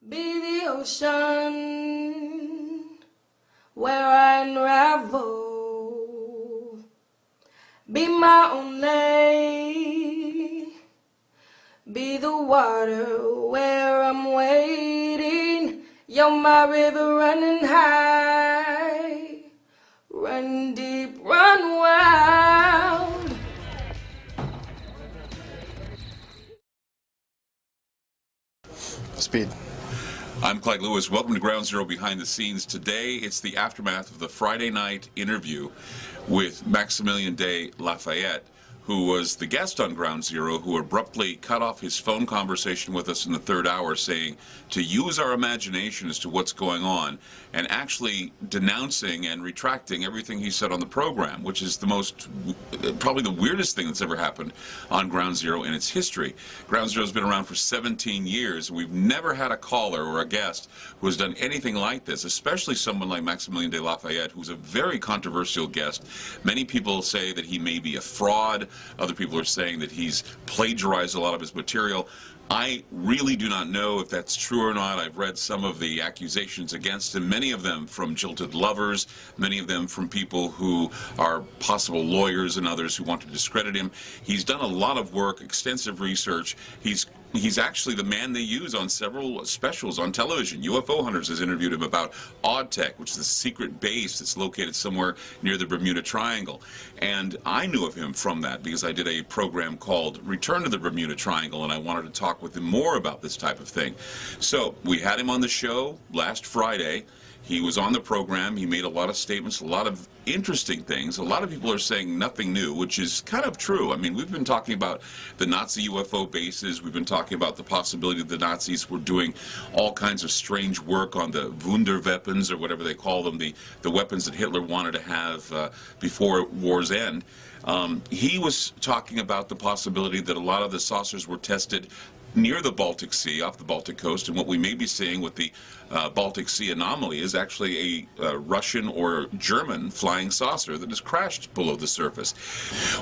Be the ocean where I unravel. Be my only. Be the water where I'm waiting. You're my river running high. Run deep, run wild. Speed. I'm Clyde Lewis. Welcome to Ground Zero Behind the Scenes. Today, it's the aftermath of the Friday night interview with Maximilien de Lafayette, who was the guest on Ground Zero, who abruptly cut off his phone conversation with us in the third hour, saying to use our imagination as to what's going on, and actually denouncing and retracting everything he said on the program, which is the most, probably the weirdest thing that's ever happened on Ground Zero in its history. Ground Zero's been around for 17 years, and we've never had a caller or a guest who has done anything like this, especially someone like Maximilien de Lafayette, who's a very controversial guest. Many people say that he may be a fraud. Other people are saying that he's plagiarized a lot of his material. I really do not know if that's true or not. I've read some of the accusations against him, many of them from jilted lovers, many of them from people who are possible lawyers and others who want to discredit him. He's done a lot of work, extensive research. He's actually the man they use on several specials on television. UFO Hunters has interviewed him about Odd Tech, which is a secret base that's located somewhere near the Bermuda Triangle. And I knew of him from that because I did a program called Return to the Bermuda Triangle, and I wanted to talk with him more about this type of thing. So we had him on the show last Friday. He was on the program. He made a lot of statements, a lot of interesting things. A lot of people are saying nothing new, which is kind of true. I mean, we've been talking about the Nazi UFO bases. We've been talking about the possibility that the Nazis were doing all kinds of strange work on the Wunderweapons, or whatever they call them, the weapons that Hitler wanted to have before war's end. He was talking about the possibility that a lot of the saucers were tested near the Baltic Sea, off the Baltic coast, and what we may be seeing with the Baltic Sea anomaly is actually a Russian or German flying saucer that has crashed below the surface.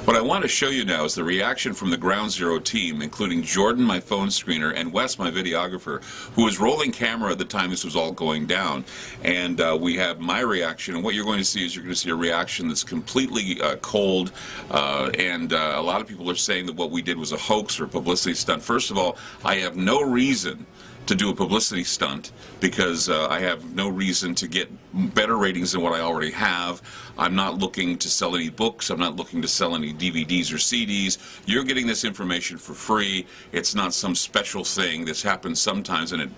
What I want to show you now is the reaction from the Ground Zero team, including Jordan, my phone screener, and Wes, my videographer, who was rolling camera at the time this was all going down. And we have my reaction, and what you're going to see is you're going to see a reaction that's completely cold, and a lot of people are saying that what we did was a hoax or a publicity stunt. First of all, I have no reason to do a publicity stunt because I have no reason to get better ratings than what I already have. I'm not looking to sell any books. I'm not looking to sell any DVDs or CDs. You're getting this information for free. It's not some special thing. This happens sometimes, and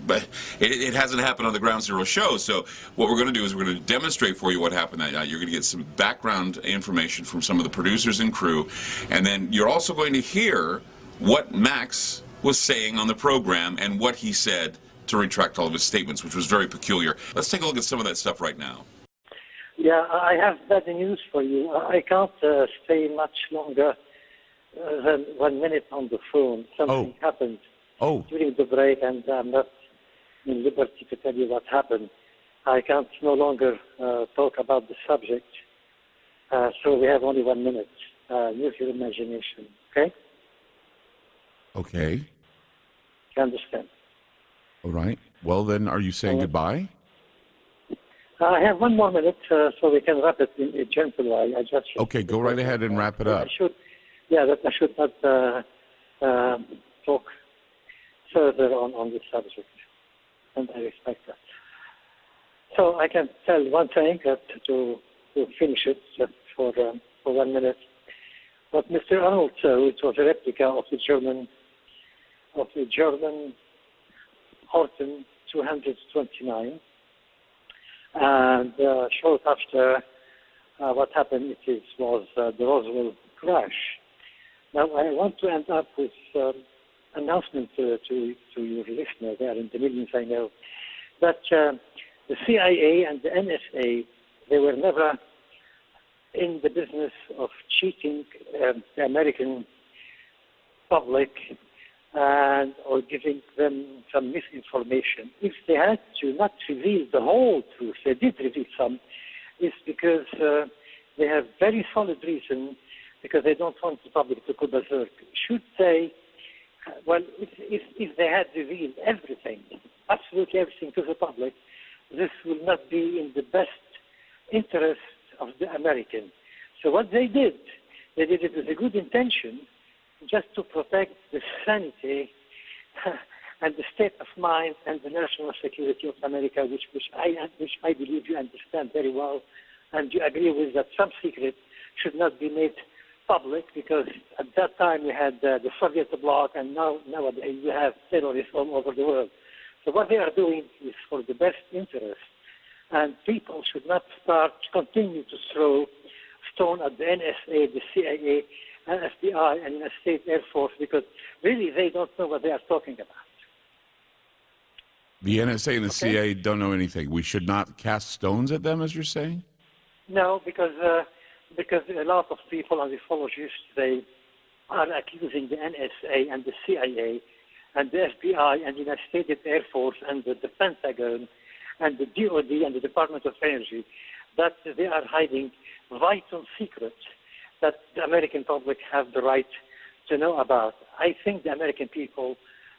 it hasn't happened on the Ground Zero show. So what we're going to do is we're going to demonstrate for you what happened that night. You're going to get some background information from some of the producers and crew, and then you're also going to hear what Max was saying on the program and what he said to retract all of his statements, which was very peculiar. Let's take a look at some of that stuff right now. Yeah, I have bad news for you. I can't stay much longer than 1 minute on the phone. Something happened during the break, and I'm not in liberty to tell you what happened. I can't no longer talk about the subject, so we have only 1 minute. Use your imagination, okay? Okay. You understand? All right. Well, then, are you saying goodbye? I have 1 more minute, so we can wrap it in a gentle way. Okay, go right ahead and wrap it up. I should not talk further on this subject, and I respect that. So I can tell one thing to finish it just for 1 minute. What Mr. Arnold said, it was a replica of the German Horten 229, and short after what happened, was the Roswell crash. Now I want to end up with announcement to your listener there in the millions I know, that the CIA and the NSA, they were never in the business of cheating the American public or giving them some misinformation. If they had to not reveal the whole truth, they did reveal some, it's because they have very solid reason, because they don't want the public to go berserk. Should they, well, if they had revealed everything, absolutely everything to the public, this will not be in the best interest of the American. So what they did it with a good intention, just to protect the sanity and the state of mind and the national security of America, which I believe you understand very well, and you agree with that some secret should not be made public, because at that time we had the Soviet bloc, and nowadays we have terrorists all over the world. So what they are doing is for the best interest, and people should not continue to throw stone at the NSA, the CIA, and FBI, and the State Air Force, because really they don't know what they are talking about. The NSA and the CIA don't know anything. We should not cast stones at them, as you're saying? No, because a lot of people and ufologists, they are accusing the NSA and the CIA and the FBI and the United States Air Force and the Pentagon and the DOD and the Department of Energy that they are hiding vital secrets that the American public have the right to know about. I think the American people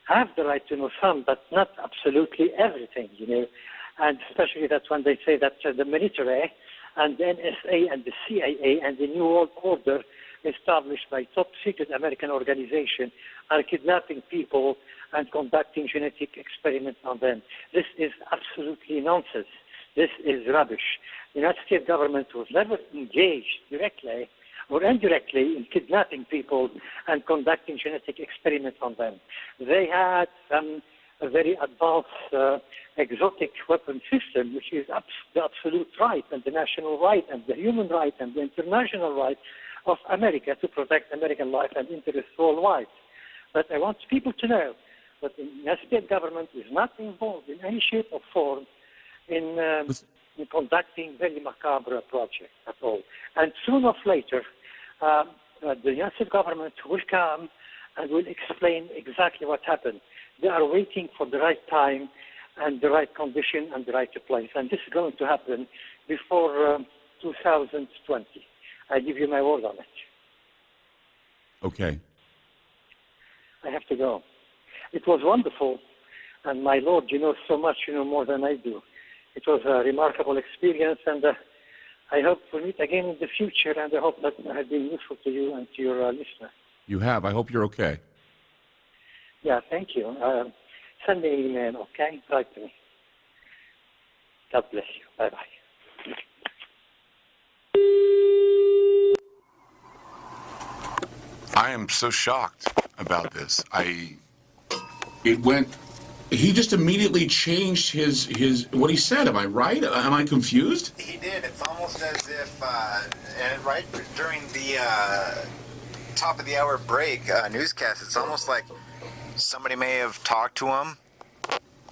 have the right to know some, but not absolutely everything, you know. And especially that when they say that the military and the NSA and the CIA and the New World Order established by top secret American organization are kidnapping people and conducting genetic experiments on them. This is absolutely nonsense. This is rubbish. The United States government was never engaged directly or indirectly in kidnapping people and conducting genetic experiments on them. They had a very advanced exotic weapon system, which is the absolute right and the national right and the human right and the international right of America to protect American life and interests worldwide. But I want people to know that the United States government is not involved in any shape or form in conducting very macabre projects at all. And sooner or later, the United States government will come and will explain exactly what happened. They are waiting for the right time and the right condition and the right place. And this is going to happen before 2020. I give you my word on it. Okay. I have to go. It was wonderful. And my Lord, you know so much, you know more than I do. It was a remarkable experience, and I hope we'll meet again in the future, and I hope that I have been useful to you and to your listener. You have. I hope you're okay. Yeah, thank you. Send me an email, okay? Write to me. God bless you. Bye-bye. I am so shocked about this. He just immediately changed his what he said. Am I right? Am I confused? He did. It's almost as if, and right during the top of the hour break newscast, it's almost like somebody may have talked to him.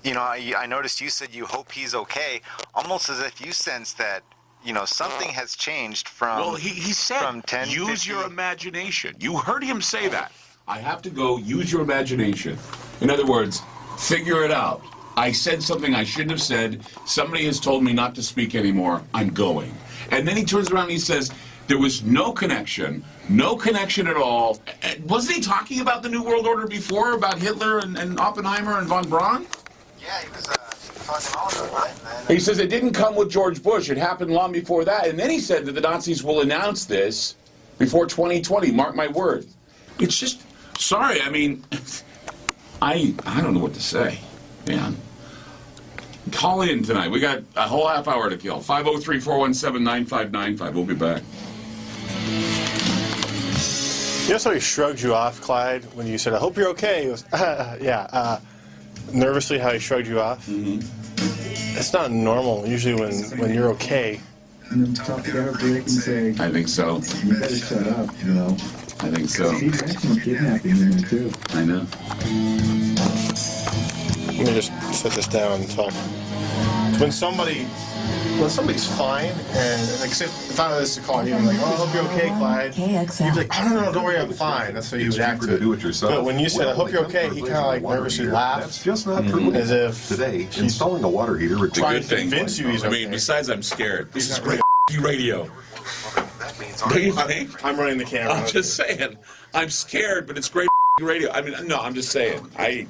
You know, I noticed you said you hope he's okay, almost as if you sense that, you know, something has changed from. Well, he said, from 10, use 50. your imagination. You heard him say that. I have to go. Use your imagination. In other words, figure it out. I said something I shouldn't have said. Somebody has told me not to speak anymore. I'm going. And then he turns around and he says, there was no connection at all. Wasn't he talking about the New World Order before, about Hitler and Oppenheimer and von Braun? Yeah, he was talking all about it. He says it didn't come with George Bush. It happened long before that. And then he said that the Nazis will announce this before 2020. Mark my word. It's just, sorry, I mean, I don't know what to say, man. Call in tonight. We got a whole half hour to kill. 503-417-9595. We'll be back. You know, so he shrugged you off, Clyde, when you said, I hope you're okay. He goes, yeah. Nervously how he shrugged you off. Mm-hmm. It's not normal, usually when you're okay. And then talk together, break, and say, I think so. You better shut up, you know. I think so. He mentioned kidnapping in there, too. I know. Let me just set this down and talk. When somebody's fine, and like, if I was to call you, I'm like, oh, I hope you're okay, Clyde. You'd be like, oh, no, don't worry, I'm fine. That's how you would act to do it yourself. But when you said, I hope you're okay, he kind of like nervously laughed. That's just not true. As if today, installing a water heater would trying to convince you he's okay. I mean, besides I'm scared. This is great radio. That means What do you think? I'm running the camera. I'm just saying. I'm scared, but it's great radio. I mean, no, I'm just saying. I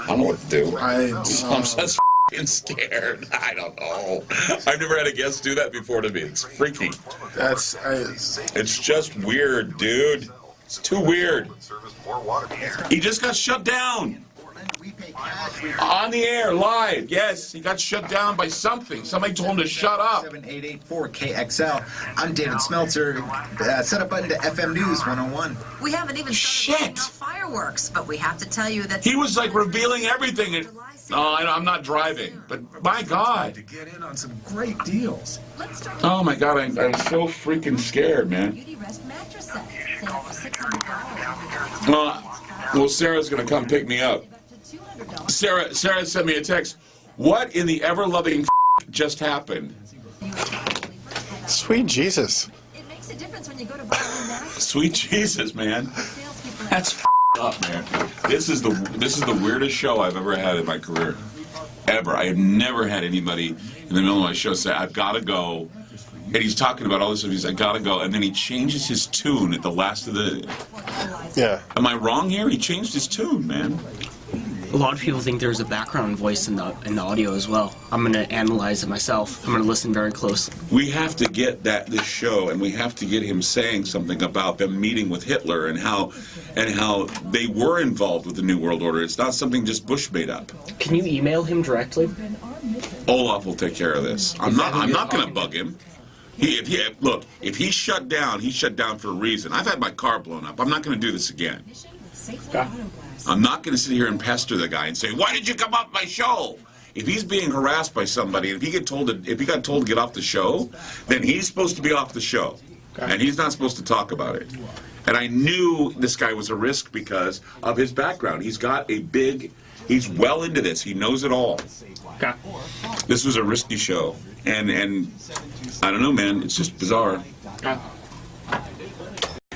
don't know what to do. I'm just scared. I don't know. I've never had a guest do that before to me. It's freaky. It's just weird, dude. It's too weird. He just got shut down. On the air, live. Yes, he got shut down by something. Somebody told him to shut up. 7884 KXL. I'm David Smeltzer. Set a button to FM News 101. We haven't even started off fireworks, but we have to tell you that he was like revealing everything. And, I'm not driving, but my God. To get in on some great deals. Oh my God, I'm so freaking scared, man. Well, Sarah's gonna come pick me up. Sarah sent me a text. What in the ever-loving just happened? Sweet Jesus. it makes a difference when you go to buy a new Sweet Jesus, man. That's up, man. This is the weirdest show I've ever had in my career. Ever. I have never had anybody in the middle of my show say, I've got to go. And he's talking about all this stuff. He's like, I got to go. And then he changes his tune at the last of the... Yeah. Am I wrong here? He changed his tune, man. A lot of people think there's a background voice in the audio as well. I'm going to analyze it myself. I'm going to listen very closely. We have to get this show, and we have to get him saying something about them meeting with Hitler and how they were involved with the New World Order. It's not something just Bush made up. Can you email him directly? Olaf will take care of this. I'm not going to bug him. Look, if he shut down for a reason. I've had my car blown up. I'm not going to do this again. Okay. I'm not going to sit here and pester the guy and say, why did you come off my show? If he's being harassed by somebody, if he got told to get off the show, then he's supposed to be off the show. Okay. And he's not supposed to talk about it. And I knew this guy was a risk because of his background. He's well into this. He knows it all. Okay. This was a risky show. And I don't know, man. It's just bizarre. Okay.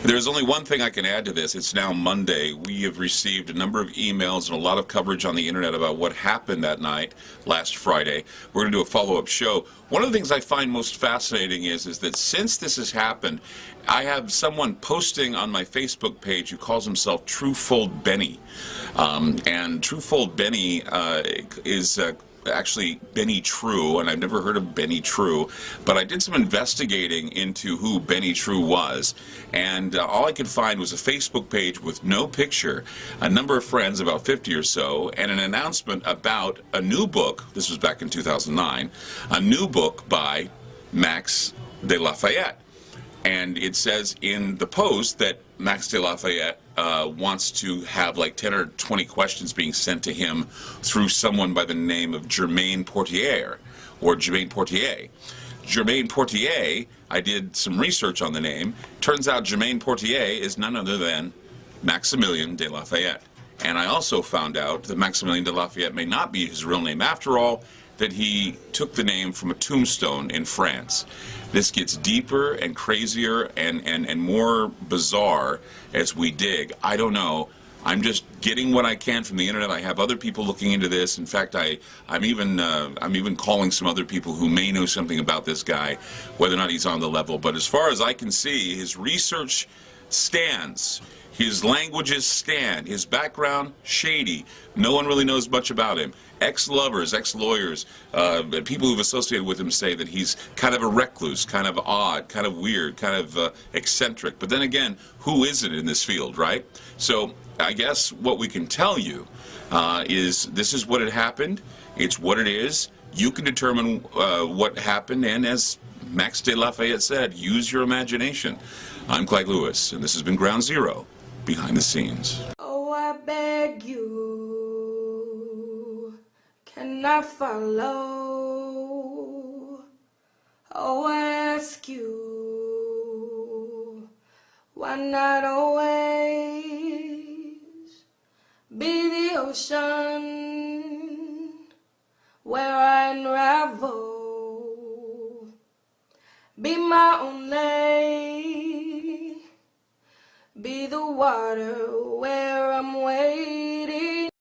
There's only one thing I can add to this. It's now Monday. We have received a number of emails and a lot of coverage on the internet about what happened that night, last Friday. We're going to do a follow-up show. One of the things I find most fascinating is that since this has happened, I have someone posting on my Facebook page who calls himself Truefold Benny. And Truefold Benny is... actually Benny True, and I've never heard of Benny True, but I did some investigating into who Benny True was, and all I could find was a Facebook page with no picture, a number of friends, about 50 or so, and an announcement about a new book. This was back in 2009, a new book by Max de Lafayette. And it says in the post that Max de Lafayette wants to have like 10 or 20 questions being sent to him through someone by the name of Germain Portier, or Germain Portier. Germain Portier, I did some research on the name. Turns out Germain Portier is none other than Maximilien de Lafayette. And I also found out that Maximilien de Lafayette may not be his real name after all, that he took the name from a tombstone in France. This gets deeper and crazier and more bizarre as we dig. I don't know. I'm just getting what I can from the internet. I have other people looking into this. In fact, I'm even calling some other people who may know something about this guy, whether or not he's on the level. But as far as I can see, his research stands. His languages stand. His background, shady. No one really knows much about him. Ex-lovers, ex-lawyers, people who've associated with him say that he's kind of a recluse, kind of odd, kind of weird, kind of eccentric. But then again, who isn't in this field, right? So I guess what we can tell you is this is what had happened. It's what it is. You can determine what happened, and as Max de Lafayette said, use your imagination. I'm Clyde Lewis, and this has been Ground Zero, Behind the Scenes. Oh, I beg you, can I follow? Oh, I ask you, why not always be the ocean where I unravel? Be my own lake, be the water